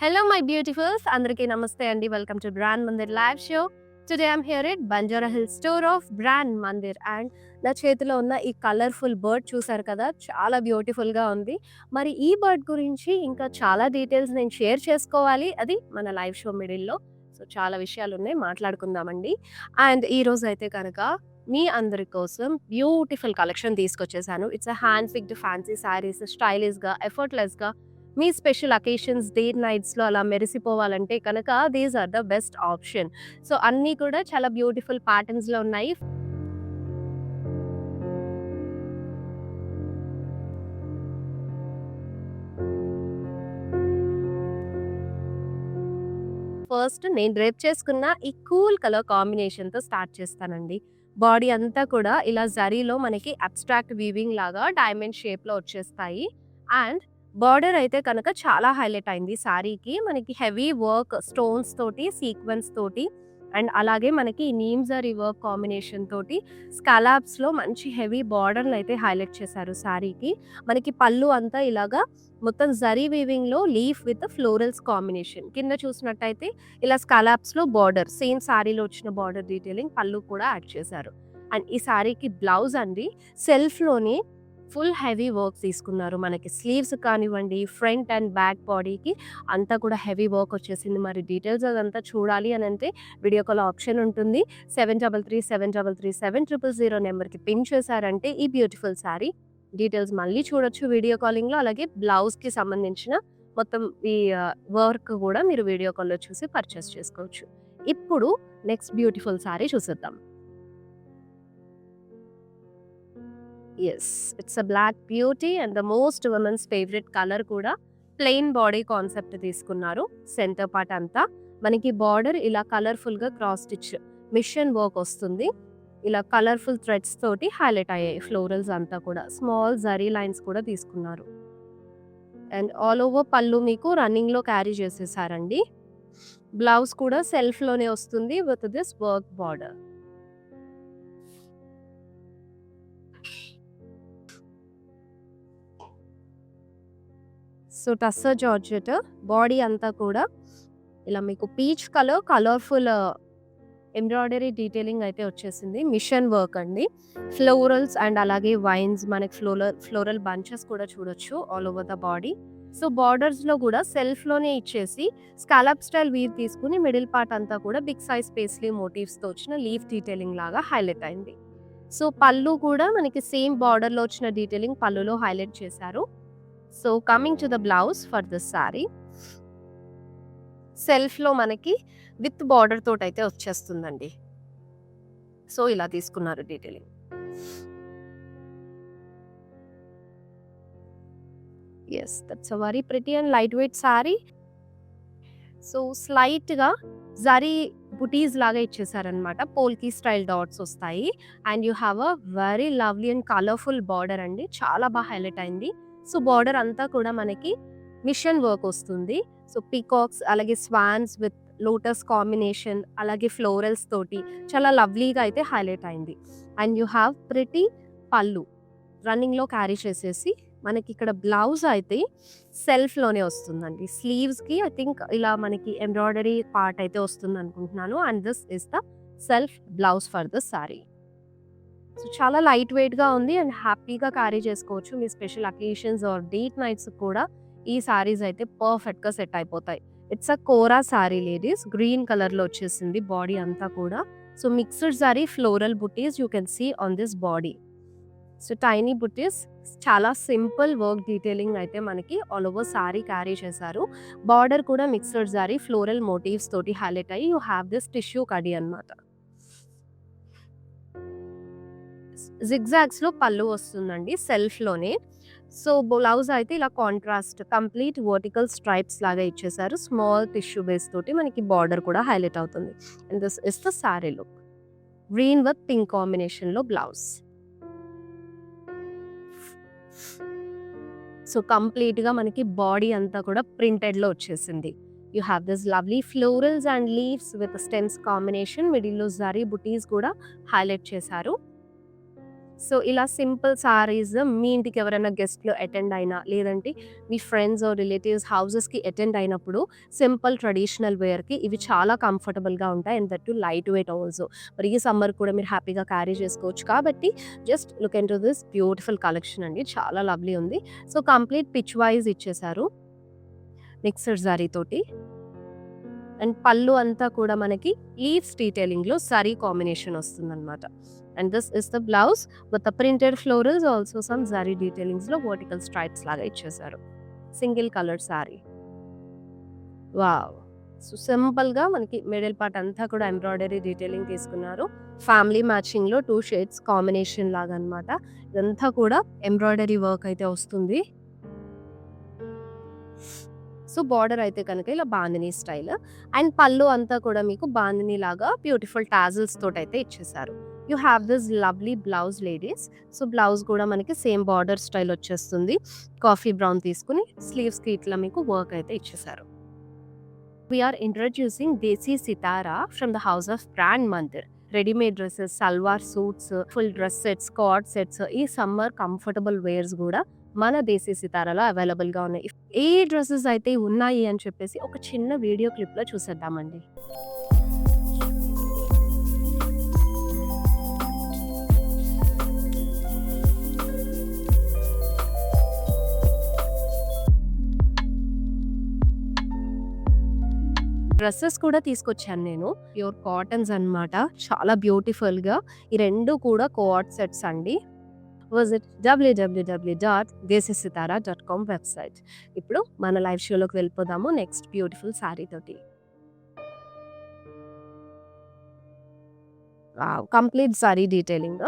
Hello, my beautifuls. Andariki namaste andi. Welcome to Brand Mandir live show. Today I'm here at Banjara Hills store of Brand Mandir and నా చేతిలో ఉన్న ఈ colourful bird చూసారు కదా, చాలా beautiful గా ఉంది. మరి ఈ బర్డ్ గురించి ఇంకా చాలా డీటెయిల్స్ నేను షేర్ చేసుకోవాలి, అది మన లైవ్ షో మిడిల్లో. సో చాలా విషయాలు ఉన్నాయి, మాట్లాడుకుందామండి. అండ్ ఈ రోజు అయితే కనుక మీ అందరి కోసం బ్యూటిఫుల్ కలెక్షన్ తీసుకొచ్చేసాను. It's hand picked fancy saris, stylish గా, ఎఫర్ట్లెస్ గా మీ స్పెషల్ అకేషన్స్, డేట్ నైట్స్‌లో అలా మెరిసిపోవాలంటే కనుక these are the best option. So అన్నీ కూడా చాలా బ్యూటిఫుల్ ప్యాటర్న్స్‌లో ఉన్నాయి. ఫస్ట్ నేను డ్రేప్ చేసుకున్న ఈ కూల్ కలర్ కాంబినేషన్‌తో స్టార్ట్ చేస్తానండి. బాడీ అంతా కూడా ఇలా జరీలో మనకి అబ్స్ట్రాక్ట్ వీవింగ్ లాగా డైమండ్ షేప్‌లో వచ్చేస్తాయి. అండ్ బార్డర్ అయితే కనుక చాలా హైలైట్ అయింది సారీకి. మనకి హెవీ వర్క్ స్టోన్స్ తోటి, సీక్వెన్స్ తోటి అండ్ అలాగే మనకి నీమ్ జరీ వర్క్ కాంబినేషన్ తోటి స్కాలాప్స్‌లో మంచి హెవీ బార్డర్‌ని అయితే హైలైట్ చేశారు సారీకి. మనకి పళ్ళు అంతా ఇలాగా మొత్తం జరీ వీవింగ్‌లో లీఫ్ విత్ ఫ్లోరల్స్ కాంబినేషన్. కింద చూసినట్టయితే ఇలా స్కాలాప్స్‌లో బార్డర్, సేమ్ సారీలో వచ్చిన బార్డర్ డీటెయిలింగ్ పళ్ళు కూడా యాడ్ చేశారు. అండ్ ఈ సారీకి బ్లౌజ్ అండి సెల్ఫ్‌లోని ఫుల్ హెవీ వర్క్ తీసుకున్నారు. మనకి స్లీవ్స్ కానివ్వండి, ఫ్రంట్ అండ్ బ్యాక్ బాడీకి అంతా కూడా హెవీ వర్క్ వచ్చేసింది. మరి డీటెయిల్స్ అదంతా చూడాలి అని అంటే వీడియో కాల్ ఆప్షన్ ఉంటుంది. 7337337000 నెంబర్కి పిన్ చేశారంటే ఈ బ్యూటిఫుల్ శారీ డీటెయిల్స్ మళ్ళీ చూడొచ్చు వీడియో కాలింగ్‌లో. అలాగే బ్లౌజ్‌కి సంబంధించిన మొత్తం ఈ వర్క్ కూడా మీరు వీడియో కాల్‌లో చూసి పర్చేస్ చేసుకోవచ్చు. ఇప్పుడు నెక్స్ట్ బ్యూటిఫుల్ శారీ చూసేద్దాం. Yes, it's a black beauty and the most women's favourite colour కూడా. ప్లెయిన్ బాడీ కాన్సెప్ట్ తీసుకున్నారు. సెంటర్ పార్ట్ అంతా మనకి బార్డర్ ఇలా కలర్ఫుల్ గా క్రాస్ స్టిచ్ మిషన్ వర్క్ వస్తుంది. ఇలా కలర్ఫుల్ థ్రెడ్స్ తోటి హైలైట్ అయ్యాయి ఫ్లోరల్స్ అంతా కూడా. స్మాల్ జరీ లైన్స్ కూడా తీసుకున్నారు. అండ్ ఆల్ ఓవర్ పళ్ళు మీకు రన్నింగ్ లో క్యారీ చేసేసారండి. బ్లౌజ్ కూడా సెల్ఫ్ లోనే వస్తుంది with this work border. So tussar georgette body అంతా కూడా ఇలా మీకు peach colour colourful embroidery detailing అయితే వచ్చేసింది. మిషన్ వర్క్ అండి. ఫ్లోరల్స్ అండ్ అలాగే వైన్స్, మనకి ఫ్లోరల్ బంచెస్ కూడా చూడొచ్చు all over the body. So borders లో కూడా సెల్ఫ్ లోనే ఇచ్చేసి స్కాలప్ స్టైల్ వీవ్ తీసుకుని మిడిల్ పార్ట్ అంతా కూడా బిగ్ సైజ్ పేస్లీ మోటివ్స్ తో వచ్చిన లీఫ్ డీటెయిలింగ్ లాగా హైలైట్ అయింది. సో పళ్ళు కూడా మనకి సేమ్ బార్డర్ లో వచ్చిన డీటెయిలింగ్ పళ్ళులో హైలైట్ చేశారు. So coming to the blouse for this sorry, self లో మనకి విత్ బార్డర్ తోటి అయితే వచ్చేస్తుందండి. సో ఇలా తీసుకున్నారు detailing. Yes, that's a very pretty and light weight sari. So slight గా జరీ బుటీస్ లాగా ఇచ్చేసారనమాట. పోల్కి స్టైల్ డాట్స్ వస్తాయి. And you have a very lovely and colourful border అండి. చాలా బాగా హైలైట్ అయింది. సో బార్డర్ అంతా కూడా మనకి మిషన్ వర్క్ వస్తుంది. సో పీకాక్స్ అలాగే స్వాన్స్ విత్ లోటస్ కాంబినేషన్ అలాగే ఫ్లోరల్స్ తోటి చాలా లవ్లీగా అయితే హైలైట్ అయింది. అండ్ యూ హ్యావ్ ప్రిటీ పళ్ళు రన్నింగ్ లో క్యారీ చేసేసి మనకి ఇక్కడ బ్లౌజ్ అయితే సెల్ఫ్ లోనే వస్తుందండి. స్లీవ్స్ కి ఐ థింక్ ఇలా మనకి ఎంబ్రాయిడరీ పార్ట్ అయితే వస్తుంది అనుకుంటున్నాను. And this is the self blouse for the sari. So చాలా లైట్ వెయిట్ గా ఉంది అండ్ హ్యాపీగా క్యారీ చేసుకోవచ్చు. మీ special occasions or date nights కూడా ఈ సారీస్ అయితే పర్ఫెక్ట్ గా సెట్ అయిపోతాయి. It's a kora sari ladies, green colour లో వచ్చేసింది బాడీ అంతా కూడా. So mixed zari floral butis you can see on this body. So tiny butis, చాలా సింపుల్ వర్క్ డీటెయిలింగ్ అయితే మనకి ఆల్ ఓవర్ సారీ క్యారీ చేశారు. బార్డర్ కూడా మిక్స్డ్ సారీ ఫ్లోరల్ మోటివ్స్ తోటి హైలైట్ అయ్యి you have this tissue khadi అన్నమాట. జిగ్జాగ్స్ లో పళ్ళు వస్తుందండి సెల్ఫ్ లోనే. సో బ్లౌజ్ అయితే ఇలా కాంట్రాస్ట్ కంప్లీట్ వర్టికల్ స్ట్రైప్స్ లాగా ఇచ్చేసారు. స్మాల్ టిష్యూ బేస్ తోటి మనకి బార్డర్ కూడా హైలైట్ అవుతుంది. And this is the sorry look. Green with pink combination లో బ్లౌజ్. సో కంప్లీట్ గా మనకి బాడీ అంతా కూడా ప్రింటెడ్ లో వచ్చేసింది. You have this lovely florals and leaves with stems combination. Middle లో జరీ బుటీస్ కూడా హైలైట్ చేశారు. సో, ఇలా సింపుల్ సారీస్ మీ ఇంటికి ఎవరైనా గెస్ట్‌లు అటెండ్ అయినా, లేదంటే మీ ఫ్రెండ్స్ ఆర్ రిలేటివ్స్ హౌసెస్‌కి అటెండ్ అయినప్పుడు సింపుల్ ట్రెడిషనల్ వేర్‌కి ఇవి చాలా కంఫర్టబుల్‌గా ఉంటాయి. And that two light weight also. మరి ఈ సమ్మర్ కూడా మీరు హ్యాపీగా క్యారీ చేసుకోవచ్చు కాబట్టి just look into this beautiful collection అండి. చాలా లవ్లీ ఉంది. సో, కంప్లీట్ పిచ్ వైస్ ఇచ్చేసారు. మిక్స్డ్ జరీ తోటి. అండ్ పళ్ళు అంతా కూడా మనకి లీవ్స్ డీటెయిలింగ్‌లో జరీ కాంబినేషన్ వస్తుందన్నమాట. And this is the blouse with the printed florals also some zari డీటెయిలింగ్స్‌లో వర్టికల్ స్ట్రైప్స్ లాగా ఇచ్చేసారు. Single colour sari. Wow! So, సింపుల్‌గా మనకి మిడిల్ పార్ట్ అంతా కూడా ఎంబ్రాయిడరీ డీటెయిలింగ్ తీసుకున్నారు. ఫ్యామిలీ మ్యాచింగ్‌లో 2 షేడ్స్ కాంబినేషన్ లాగా అన్నమాట. ఇదంతా కూడా ఎంబ్రాయిడరీ వర్క్ అయితే వస్తుంది. సో, బార్డర్ అయితే కనుక ఇలా బాందిని స్టైల్. అండ్ పళ్ళు అంతా కూడా మీకు బాందిని లాగా బ్యూటిఫుల్ టాజిల్స్ తోటైతే ఇచ్చేసారు. You have this lovely blouse ladies. So, blouse కూడా మనకి సేమ్ బార్డర్ స్టైల్ వచ్చేస్తుంది. కాఫీ బ్రౌన్ తీసుకుని స్లీవ్స్‌కి ఇట్లా మీకు వర్క్ అయితే ఇచ్చేసారు. We are introducing Desi Sitara from the house of Brand Mandir. Readymade dresses, salwar suits, full dress sets, card sets, ఈ summer comfortable wears కూడా మన దేశీ సితారాలో అవైలబుల్గా ఉన్నాయి. ఏ డ్రెస్సెస్ అయితే ఉన్నాయి అని చెప్పేసి ఒక చిన్న వీడియో క్లిప్లో చూసేద్దామండి. డ్రెస్సెస్ కూడా తీసుకొచ్చాను నేను. ప్యూర్ కాటన్స్ అన్నమాట. చాలా బ్యూటిఫుల్‌గా ఈ 2 కూడా కోఆర్డ్ సెట్స్ అండి. Visit www.desisitara.com website. ఇప్పుడు మన లైవ్ షోలోకి వెళ్ళిపోదాము నెక్స్ట్ బ్యూటిఫుల్ సారీ తోటి. Wow! Complete sorry detailing.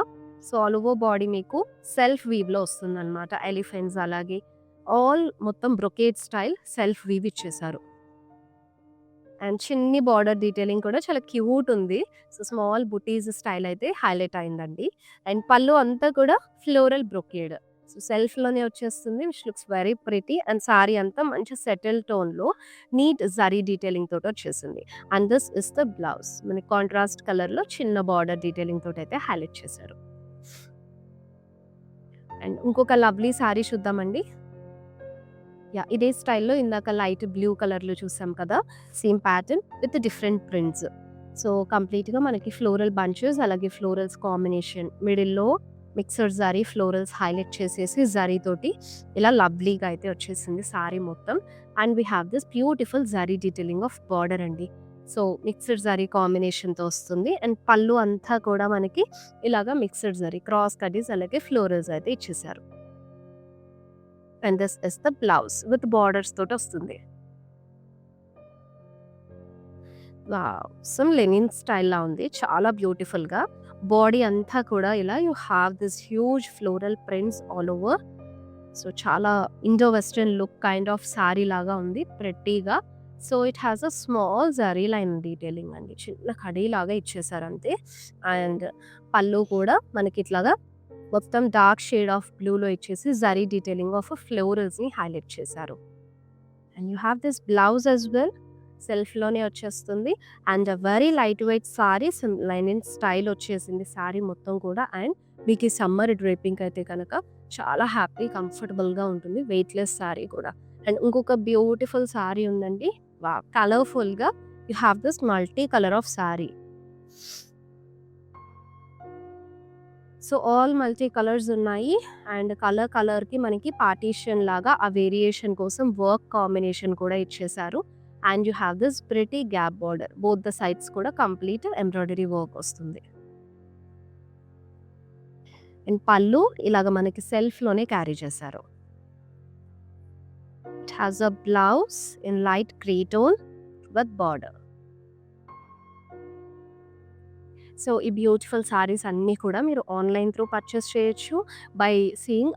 So, all over body మీకు సెల్ఫ్ వీవ్‌లో వస్తుందన్నమాట. ఎలిఫెంట్స్ అలాగే ఆల్ మొత్తం బ్రొకేడ్ స్టైల్ సెల్ఫ్ వీవ్ ఇచ్చేసారు. అండ్ చిన్ని బార్డర్ డీటెయిలింగ్ కూడా చాలా క్యూట్ ఉంది. సో, స్మాల్ బుటీస్ స్టైల్ అయితే హైలైట్ అయిందండి. అండ్ పళ్ళు అంతా కూడా ఫ్లోరల్ బ్రొకేడ్. సో, సెల్ఫ్‌లోనే వచ్చేస్తుంది which looks very pretty. And sorry అంతా మంచి సెటిల్ టోన్‌లో నీట్ జరీ డీటెయిలింగ్ తోటి వచ్చేసింది. And this is the blouse. మనకి కాంట్రాస్ట్ కలర్‌లో చిన్న బార్డర్ డీటెయిలింగ్ తోటి అయితే హైలైట్ చేశారు. అండ్ ఇంకొక లవ్లీ సారీ చూద్దామండి. యాహ్! ఇదే స్టైల్‌లో ఇందాక లైట్ బ్లూ కలర్‌లో చూసాం కదా! Same pattern with different prints. So, కంప్లీట్‌గా మనకి ఫ్లోరల్ బంచెస్ అలాగే ఫ్లోరల్స్ కాంబినేషన్ మిడిల్‌లో మిక్స్డ్ జరీ ఫ్లోరల్స్ హైలైట్ చేసేసి జరీ తోటి ఇలా లవ్లీగా అయితే వచ్చేసింది సారీ మొత్తం. And we have this beautiful zari detailing of border అండి. సో, మిక్స్డ్ జరీ కాంబినేషన్‌తో వస్తుంది. అండ్ పళ్ళు అంతా కూడా మనకి ఇలాగా మిక్స్డ్ జరీ క్రాస్ కటీస్ అలాగే ఫ్లోరల్స్ అయితే ఇచ్చేసారు. And this is the blouse with borders తోటి వస్తుంది. వావ్! సమ్ లెనిన్ స్టైల్‌లా ఉంది. చాలా బ్యూటిఫుల్‌గా బాడీ అంతా కూడా ఇలా you have this huge floral prints all over. So, చాలా Indo western look kind of sari లాగా ఉంది ప్రెట్టీగా. So, it has a small zari line detailing అండి. చిన్న కడీలాగా ఇచ్చేసారు అంతే. అండ్ పళ్ళు కూడా మనకి ఇట్లాగా మొత్తం డార్క్ షేడ్ ఆఫ్ బ్లూలో ఇచ్చేసి జరీ డీటెయిలింగ్ ఆఫ్ ఫ్లోరల్స్‌ని హైలైట్ చేశారు. And you have this blouse as well. సెల్ఫ్‌లోనే వచ్చేస్తుంది. And very light weight sari linen style వచ్చేసింది సారీ మొత్తం కూడా. అండ్ మీకు ఈ సమ్మర్ డ్రేపింగ్ అయితే కనుక చాలా హ్యాపీ కంఫర్టబుల్‌గా ఉంటుంది. వెయిట్‌లెస్ సారీ కూడా. అండ్ ఇంకొక బ్యూటిఫుల్ సారీ ఉందండి. వావ్! కలర్‌ఫుల్‌గా you have this multi colour of sorry. So, all multi colours ఉన్నాయి. అండ్ కలర్‌కి మనకి పార్టీషన్ లాగా ఆ వేరియేషన్ కోసం వర్క్ కాంబినేషన్ కూడా ఇచ్చేసారు. And you have this pretty gap border. Both the sides కూడా కంప్లీట్ ఎంబ్రాయిడరీ వర్క్ వస్తుంది. అండ్ పళ్ళు ఇలాగ మనకి సెల్ఫ్‌లోనే క్యారీ చేశారు. It has a blouse in light grey tone with border. So, ఈ బ్యూటిఫుల్ సారీస్ అన్నీ కూడా మీరు ఆన్‌లైన్ త్రూ పర్చేస్ చేయొచ్చు బై సీయింగ్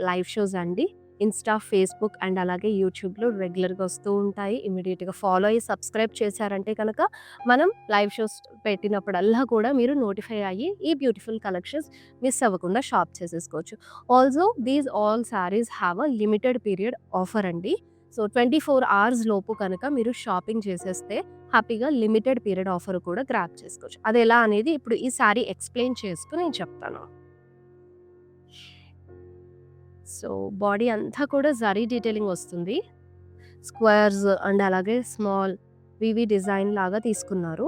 లైవ్ షోస్ అండి. ఇన్‌స్టా, ఫేస్‌బుక్ అండ్ అలాగే యూట్యూబ్‌లో రెగ్యులర్‌గా వస్తూ ఉంటాయి. ఇమ్మీడియేట్‌గా ఫాలో అయ్యి సబ్స్క్రైబ్ చేశారంటే కనుక మనం లైవ్ షోస్ పెట్టినప్పుడల్లా కూడా మీరు నోటిఫై అయ్యి ఈ బ్యూటిఫుల్ కలెక్షన్స్ మిస్ అవ్వకుండా షాప్ చేసేసుకోవచ్చు. Also these all saris have a limited period offer అండి. సో, 24 అవర్స్ లోపు కనుక మీరు షాపింగ్ చేసేస్తే హ్యాపీగా లిమిటెడ్ పీరియడ్ ఆఫర్ కూడా గ్రాబ్ చేసుకోవచ్చు. అదెలా అనేది ఇప్పుడు ఈ సారీ ఎక్స్‌ప్లెయిన్ చేస్తూ నేను చెప్తాను. సో బాడీ అంతా కూడా జరీ డీటెయిలింగ్ వస్తుంది. స్క్వేర్స్ అండ్ అలాగే స్మాల్ వివి డిజైన్ లాగా తీసుకున్నారు.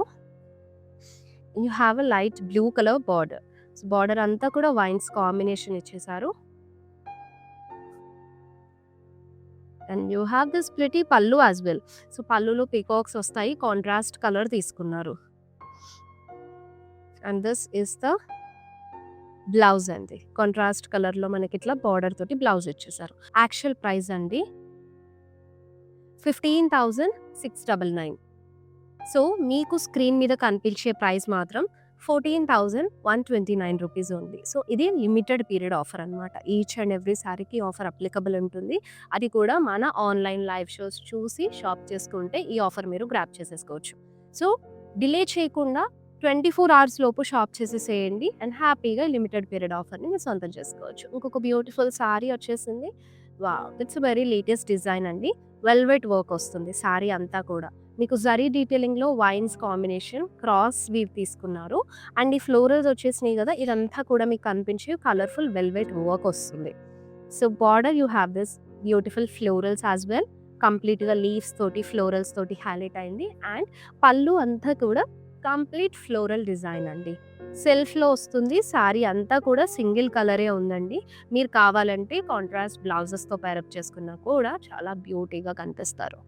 You have a light blue colour border. So border అంతా కూడా వైన్స్ కాంబినేషన్ ఇచ్చేసారు. And you have this pretty పల్లు యాజ్ వెల్. సో పల్లులో పీకాక్స్ వస్తాయి, కాంట్రాస్ట్ కలర్ తీసుకున్నారు. And this is the blouse అండి. కాంట్రాస్ట్ కలర్లో మనకి ఇట్లా బార్డర్ తోటి బ్లౌజ్ ఇచ్చేసారు. యాక్చువల్ ప్రైస్ అండి 15,699. సో మీకు స్క్రీన్ మీద కనిపించే ప్రైస్ మాత్రం 14,129 రూపీస్ ఉంది. సో ఇది లిమిటెడ్ పీరియడ్ ఆఫర్ అనమాట. ఈచ్ అండ్ ఎవ్రీ సారీకి ఆఫర్ అప్లికబుల్ ఉంటుంది. అది కూడా మన ఆన్లైన్ లైవ్ షోస్ చూసి షాప్ చేసుకుంటే ఈ ఆఫర్ మీరు గ్రాప్ చేసేసుకోవచ్చు. సో డిలే చేయకుండా 24 అవర్స్ లోపు షాప్ చేసేసేయండి అండ్ హ్యాపీగా లిమిటెడ్ పీరియడ్ ఆఫర్ని మీరు సొంతం చేసుకోవచ్చు. ఇంకొక బ్యూటిఫుల్ సారీ వచ్చేసింది. Wow, it's very latest design అండి. వెల్వెట్ వర్క్ వస్తుంది సారీ అంతా కూడా. మీకు జరీ డీటెయిలింగ్లో వైన్స్ కాంబినేషన్ క్రాస్ వీవ్ తీసుకున్నారు. అండ్ ఈ ఫ్లోరల్స్ వచ్చేసినాయి కదా, ఇదంతా కూడా మీకు కనిపించే కలర్ఫుల్ వెల్వెట్ వర్క్ వస్తుంది. So border you have this beautiful florals as well. కంప్లీట్గా లీవ్స్ తోటి ఫ్లోరల్స్ తోటి హైలైట్ అయింది. అండ్ పళ్ళు అంతా కూడా కంప్లీట్ ఫ్లోరల్ డిజైన్ అండి. సెల్ఫ్లో వస్తుంది. సారీ అంతా కూడా సింగిల్ కలరే ఉందండి. మీరు కావాలంటే కాంట్రాస్ట్ బ్లౌజెస్తో పేరప్ చేసుకున్నా కూడా చాలా బ్యూటీగా కనిపిస్తారు.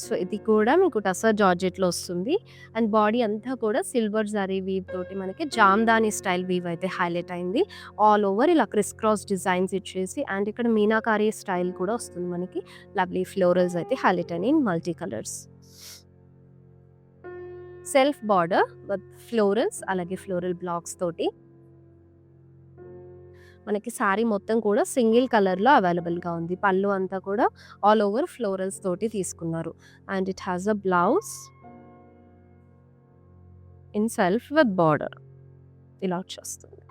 సో ఇది కూడా మీకు టసర్ జార్జెట్లో వస్తుంది. అండ్ బాడీ అంతా కూడా సిల్వర్ జరీ వీవ్ తోటి మనకి జామ్దాని స్టైల్ వీవ్ అయితే హైలైట్ అయింది. ఆల్ ఓవర్ ఇలా క్రిస్ క్రాస్ డిజైన్స్ ఇచ్చేసి అండ్ ఇక్కడ మీనాకారి స్టైల్ కూడా వస్తుంది మనకి. లవ్లీ ఫ్లోరల్స్ అయితే హైలైట్ అయినాయి in multi colours. Self border with florals అలాగే ఫ్లోరల్ బ్లాక్స్ తోటి మనకి సారీ మొత్తం కూడా సింగిల్ కలర్లో అవైలబుల్గా ఉంది. పళ్ళు అంతా కూడా ఆల్ ఓవర్ ఫ్లోరల్స్ తోటి తీసుకున్నారు. And it has a blouse in self with border ఇలా వచ్చేస్తుంది.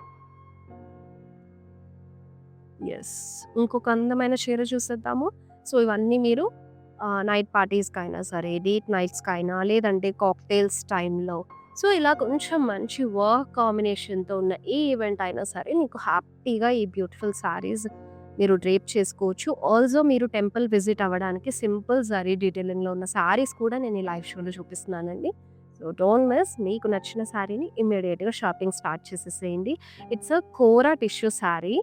ఎస్, ఇంకొక అందమైన చీర చూసేద్దాము. సో ఇవన్నీ మీరు నైట్ పార్టీస్కి అయినా సరే, డేట్ నైట్స్కి అయినా, లేదంటే కాక్టైల్స్ టైంలో, సో ఇలా కొంచెం మంచి వర్క్ కాంబినేషన్తో ఉన్న ఏ ఈవెంట్ అయినా సరే మీకు హ్యాపీగా ఈ బ్యూటిఫుల్ శారీస్ మీరు డ్రేప్ చేసుకోవచ్చు. ఆల్సో మీరు టెంపుల్ విజిట్ అవ్వడానికి సింపుల్ జరీ డీటెయిలింగ్లో ఉన్న శారీస్ కూడా నేను ఈ లైవ్ షోలో చూపిస్తున్నానండి. So don't miss. మీకు నచ్చిన శారీని ఇమ్మీడియట్గా షాపింగ్ స్టార్ట్ చేసేసేయండి. It's a kora tissue sari.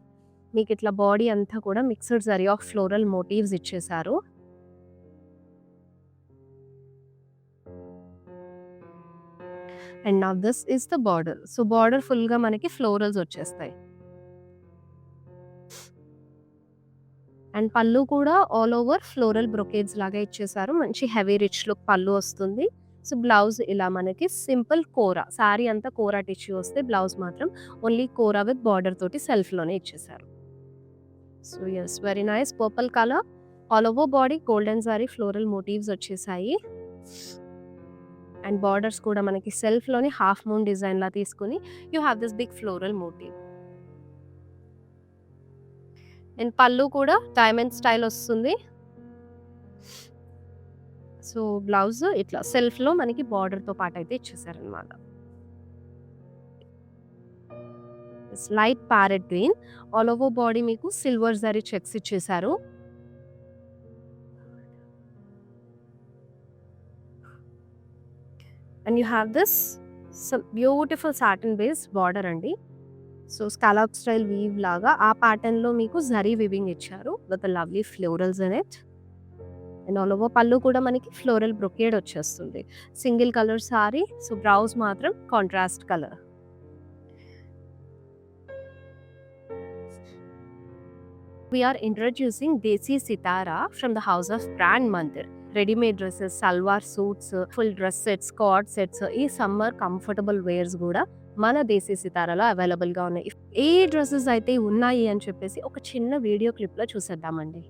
మీకు ఇట్లా బాడీ అంతా కూడా mixed zari of floral motifs ఇచ్చేసారు. And now this is the border. So border ఫుల్గా మనకి ఫ్లోరల్స్ వచ్చేస్తాయి. అండ్ పళ్ళు కూడా ఆల్ ఓవర్ ఫ్లోరల్ బ్రొకేడ్స్ లాగా ఇచ్చేసారు. మంచి హెవీ రిచ్ లుక్ పళ్ళు వస్తుంది. సో బ్లౌజ్ ఇలా మనకి సింపుల్ కోరా. శారీ అంతా కోరా టిష్యూ వస్తే బ్లౌజ్ మాత్రం ఓన్లీ కోరా విత్ బార్డర్ తోటి సెల్ఫ్లోనే ఇచ్చేసారు. So yes, very nice purple colour. All over body golden zari floral motifs వచ్చేసాయి. అండ్ బార్డర్స్ కూడా మనకి సెల్ఫ్లోని హాఫ్ మూన్ డిజైన్లా తీసుకుని you have this big floral motif. And పళ్ళు కూడా డైమండ్ స్టైల్ వస్తుంది. సో బ్లౌజ్ ఇట్లా సెల్ఫ్లో మనకి బార్డర్తో పాటు అయితే ఇచ్చేసారనమాట. Light parrot green. All over body మీకు సిల్వర్ జరీ చెక్స్ ఇచ్చేసారు. And you have this beautiful satin based border అండి. సో స్కాలప్ స్టైల్ వీవ్ లాగా ఆ ప్యాటర్న్లో మీకు జరీ వివింగ్ ఇచ్చారు with lovely florals in it. And all over పళ్ళు కూడా మనకి ఫ్లోరల్ బ్రొకేడ్ వచ్చేస్తుంది. Single colour sari. So blouse మాత్రం contrast colour. We are introducing Desi Sitara from the house of Brand Mandir. Readymade dresses, salwar suits, full dress sets, card sets, ఈ summer comfortable wears కూడా మన దేశీ సితారాలో అవైలబుల్గా ఉన్నాయి. ఏ డ్రెస్సెస్ అయితే ఉన్నాయి అని చెప్పేసి ఒక చిన్న వీడియో క్లిప్లో చూసేద్దామండి.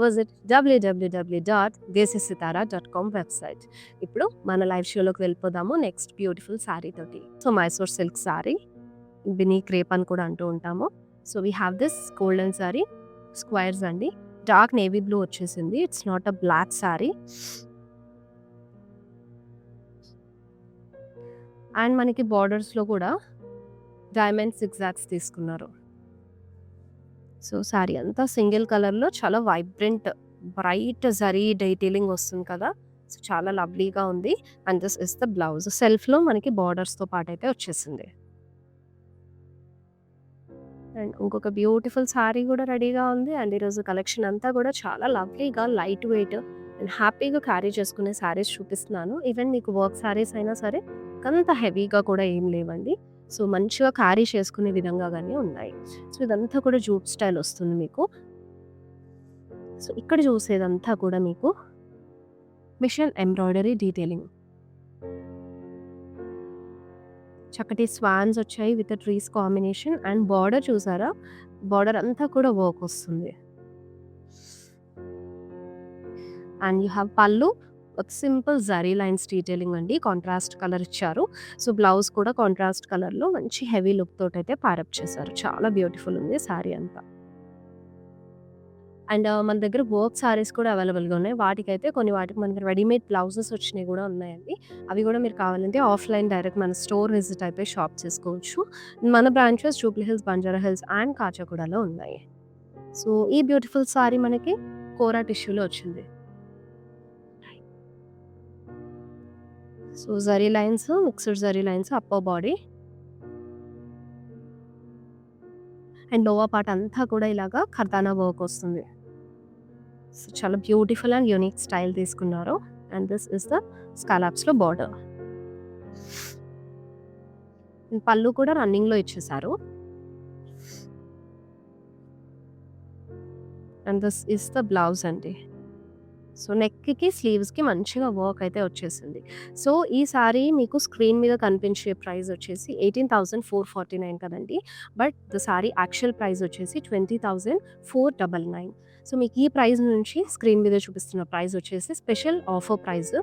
Visit www.desisitara.com website. ఇప్పుడు మన లైవ్ షోలోకి వెళ్ళిపోదాము నెక్స్ట్ బ్యూటిఫుల్ శారీ తోటి. So Mysore silk sari, Binny crepe అని కూడా అంటూ ఉంటాము. So we have this golden zari squares అండి. డార్క్ నేవీ బ్లూ వచ్చేసింది. It's not a black sari. And మనకి బార్డర్స్లో కూడా డైమండ్ సిగ్జాగ్స్ తీసుకున్నారు. సో సారీ అంతా సింగిల్ కలర్లో చాలా వైబ్రెంట్ బ్రైట్ జరీ డీటెయిలింగ్ వస్తుంది కదా. సో చాలా లవ్లీగా ఉంది. And this is the blouse. సెల్ఫ్లో మనకి బార్డర్స్తో పాటు అయితే వచ్చేసింది. అండ్ ఇంకొక బ్యూటిఫుల్ సారీ కూడా రెడీగా ఉంది. అండ్ ఈరోజు కలెక్షన్ అంతా కూడా చాలా లవ్లీగా లైట్ వెయిట్ అండ్ హ్యాపీగా క్యారీ చేసుకునే శారీస్ చూపిస్తున్నాను. ఈవెన్ మీకు వర్క్ శారీస్ అయినా సరే అంత హెవీగా కూడా ఏం లేవండి. సో మంచిగా క్యారీ చేసుకునే విధంగానే ఉన్నాయి. సో ఇదంతా కూడా జూట్ స్టైల్ వస్తుంది మీకు. సో ఇక్కడ చూసేదంతా కూడా మీకు మిషన్ ఎంబ్రాయిడరీ డీటెయిలింగ్. చక్కటి స్వాన్స్ వచ్చాయి with trees combination. And border చూసారా, బార్డర్ అంతా కూడా వర్క్ వస్తుంది. అండ్ యూ హ్యావ్ పళ్ళు సింపుల్ జరీ లైన్స్ డీటెయిలింగ్ అండి. కాంట్రాస్ట్ కలర్ ఇచ్చారు. సో బ్లౌజ్ కూడా కాంట్రాస్ట్ కలర్లో మంచి హెవీ లుక్ తోటి అయితే ప్యారప్ చేశారు. చాలా బ్యూటిఫుల్ ఉంది శారీ అంతా. అండ్ మన దగ్గర వర్క్ సారీస్ కూడా అవైలబుల్గా ఉన్నాయి. వాటికి మనకి రెడీమేడ్ బ్లౌజెస్ వచ్చినాయి కూడా ఉన్నాయండి. అవి కూడా మీరు కావాలంటే ఆఫ్లైన్ డైరెక్ట్ మన స్టోర్ విజిట్ అయిపోయి షాప్ చేసుకోవచ్చు. మన బ్రాంచెస్ జూబ్లీ హిల్స్, బంజారా హిల్స్ అండ్ కాచగూడలో ఉన్నాయి. సో ఈ బ్యూటిఫుల్ సారీ మనకి కోరా టిష్యూలో వచ్చింది. So zari lines, mixed zari lines upper body and lower part అంతా కూడా ఇలాగా ఖర్దానా వర్క్ వస్తుంది. సో చాలా బ్యూటిఫుల్ అండ్ యూనిక్ స్టైల్ తీసుకున్నారు. అండ్ దిస్ ఇస్ ద స్కాలప్స్లో బార్డర్. పళ్ళు కూడా రన్నింగ్లో ఇచ్చేసారు. And this is the blouse అండి. సో నెక్కి స్లీవ్స్కి మంచిగా వర్క్ అయితే వచ్చేసింది. సో ఈ సారీ మీకు స్క్రీన్ మీద కనిపించే ప్రైస్ వచ్చేసి 18,449 కదండి. But the sorry actual price వచ్చేసి 20,499. సో మీకు ఈ ప్రైస్ నుంచి స్క్రీన్ మీద చూపిస్తున్న ప్రైస్ వచ్చేసి స్పెషల్ ఆఫర్ ప్రైస్.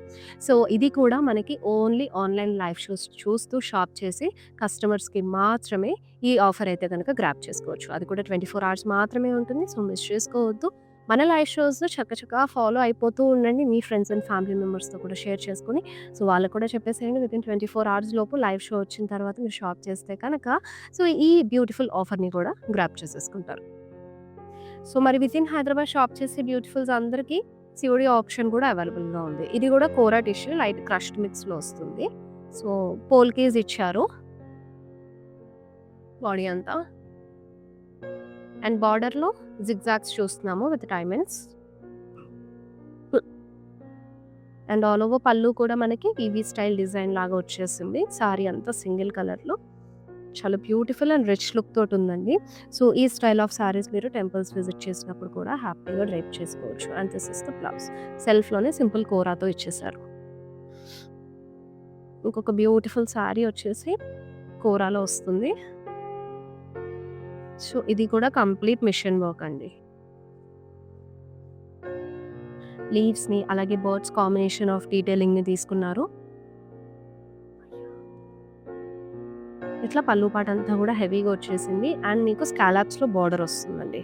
సో ఇది కూడా మనకి ఓన్లీ ఆన్లైన్ లైవ్ షోస్ చూస్తూ షాప్ చేసి కస్టమర్స్కి మాత్రమే ఈ ఆఫర్ అయితే కనుక గ్రాప్ చేసుకోవచ్చు. అది కూడా 24 hours మాత్రమే ఉంటుంది. సో మిస్ చేసుకోవద్దు. మన లైవ్ షోస్ చక్కచక్కగా ఫాలో అయిపోతూ ఉండండి. మీ ఫ్రెండ్స్ అండ్ ఫ్యామిలీ మెంబర్స్తో కూడా షేర్ చేసుకుని, సో వాళ్ళకు కూడా చెప్పేసేయండి వితిన్ 24 hours లోపు లైవ్ షో వచ్చిన తర్వాత మీరు షాప్ చేస్తే కనుక సో ఈ బ్యూటిఫుల్ ఆఫర్ని కూడా గ్రాప్ చేసేసుకుంటారు. సో మరి వితిన్ హైదరాబాద్ షాప్ చేసే బ్యూటిఫుల్స్ అందరికీ సిఓడి ఆప్షన్ కూడా అవైలబుల్గా ఉంది. ఇది కూడా కోరా టిష్యూ లైట్ క్రష్డ్ మిక్స్లో వస్తుంది. సో పోల్కేస్ ఇచ్చారు బాడీ అంతా. అండ్ బార్డర్లో జిగ్జాగ్స్ చూస్తున్నాము with diamonds. And all over పళ్ళు కూడా మనకి పీవీ స్టైల్ డిజైన్ లాగా వచ్చేసింది. సారీ అంతా సింగిల్ కలర్లో చాలా బ్యూటిఫుల్ అండ్ రిచ్ లుక్ తోటి ఉందండి. సో ఈ స్టైల్ ఆఫ్ సారీస్ మీరు టెంపుల్స్ విజిట్ చేసినప్పుడు కూడా హ్యాపీగా డ్రైప్ చేసుకోవచ్చు. And this is the blouse. సెల్ఫ్లోనే సింపుల్ కోరాతో ఇచ్చేసారు. ఇంకొక బ్యూటిఫుల్ సారీ వచ్చేసి కోరాలో వస్తుంది. సో ఇది కూడా కంప్లీట్ మిషన్ వర్క్ అండి. లీవ్స్ని అలాగే బర్డ్స్ కాంబినేషన్ ఆఫ్ డీటెయిలింగ్ని తీసుకున్నారు. ఇట్లా పళ్ళు పాట అంతా కూడా హెవీగా వచ్చేసింది. అండ్ మీకు స్కాలప్స్లో బార్డర్ వస్తుందండి.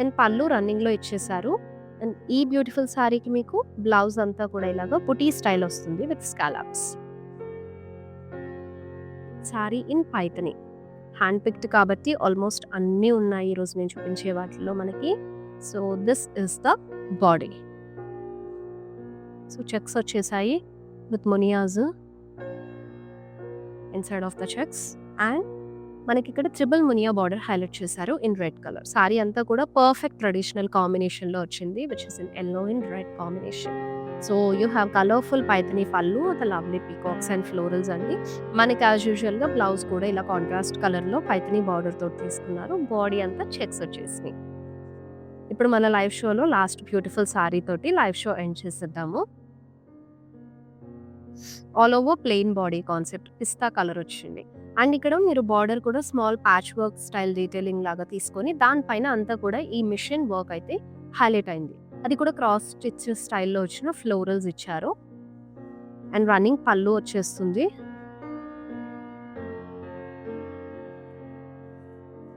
అండ్ పళ్ళు రన్నింగ్లో ఇచ్చేసారు. అండ్ ఈ బ్యూటిఫుల్ సారీకి మీకు బ్లౌజ్ అంతా కూడా ఇలాగా బుటీ స్టైల్ వస్తుంది with scallops. Sari in Paithani hand picked కాబట్టి ఆల్మోస్ట్ అన్నీ ఉన్నాయి ఈరోజు నేను చూపించే వాటిలో మనకి. So this is the body. So checks వచ్చేసాయి with muniyas inside of the checks. And మనకి ఇక్కడ ట్రిపుల్ మునియా బార్డర్ హైలైట్ చేశారు ఇన్ రెడ్ కలర్. సారీ అంతా కూడా పర్ఫెక్ట్ ట్రెడిషనల్ కాంబినేషన్లో వచ్చింది which is in yellow in red combination. So you have colourful Paithani పళ్ళు with lovely peacocks and florals అండి. మనకి యాజ్ యూజువల్గా బ్లౌజ్ కూడా ఇలా కాంట్రాస్ట్ కలర్లో పైథనీ బార్డర్ తోటి తీసుకున్నారు. బాడీ అంతా చెక్స్ వచ్చేసినాయి. ఇప్పుడు మన లైవ్ షోలో లాస్ట్ బ్యూటిఫుల్ సారీ తోటి లైవ్ షో ఎండ్ చేసేద్దాము. All over plain body concept పిస్తా కలర్ వచ్చింది. అండ్ ఇక్కడ మీరు బార్డర్ కూడా small patch work style detailing లాగా తీసుకొని దానిపైన అంతా కూడా ఈ మిషన్ వర్క్ అయితే హైలైట్ అయింది. అది కూడా క్రాస్ స్టిచ్ స్టైల్లో వచ్చిన ఫ్లోరల్స్ ఇచ్చారు. అండ్ రన్నింగ్ పళ్ళు వచ్చేస్తుంది.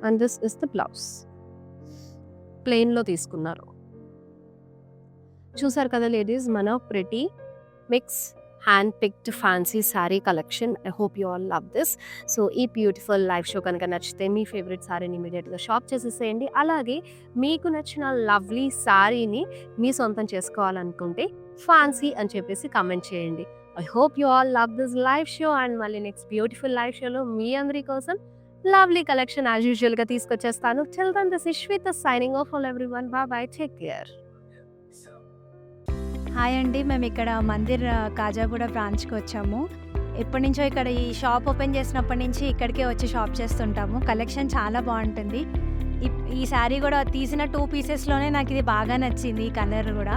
And this is the blouse. ప్లెయిన్‌లో తీసుకున్నారు. చూసారు కదా లేడీస్, మన pretty mix hand picked fancy sari collection. I hope you all love this. So ఈ బ్యూటిఫుల్ లైవ్ షో కనుక నచ్చితే మీ ఫేవరెట్ శారీని ఇమీడియట్గా షాప్ చేసేసేయండి. అలాగే మీకు నచ్చిన లవ్లీ శారీని మీ సొంతం చేసుకోవాలనుకుంటే ఫ్యాన్సీ అని చెప్పేసి కమెంట్ చేయండి. I hope you all love this live show. And మళ్ళీ నెక్స్ట్ బ్యూటిఫుల్ లైవ్ షోలో మీ అందరి కోసం లవ్లీ కలెక్షన్ యాజ్ యూజువల్గా తీసుకొచ్చేస్తాను. Till then this is Shweta signing off all everyone. Bye bye, take care. Hi అండి, మేము ఇక్కడ మందిర్ కాజాగూడ బ్రాంచ్కి వచ్చాము. ఎప్పటి నుంచో ఇక్కడ ఈ షాప్ ఓపెన్ చేసినప్పటి నుంచి ఇక్కడికే వచ్చి షాప్ చేస్తుంటాము. కలెక్షన్ చాలా బాగుంటుంది. ఈ శారీ కూడా తీసిన 2 పీసెస్లోనే నాకు ఇది బాగా నచ్చింది. ఈ కలర్ కూడా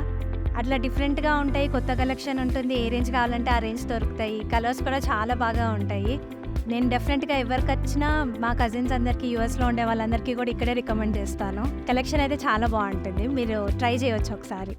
అట్లా డిఫరెంట్గా ఉంటాయి. కొత్త కలెక్షన్ ఉంటుంది. ఏ రేంజ్ కావాలంటే ఆ రేంజ్ దొరుకుతాయి. కలర్స్ కూడా చాలా బాగా ఉంటాయి. నేను డెఫినెట్గా ఎవరికి వచ్చినా మా కజిన్స్ అందరికీ, యూఎస్లో ఉండే వాళ్ళందరికీ కూడా ఇక్కడే రికమెండ్ చేస్తాను. కలెక్షన్ అయితే చాలా బాగుంటుంది. మీరు ట్రై చేయవచ్చు ఒకసారి.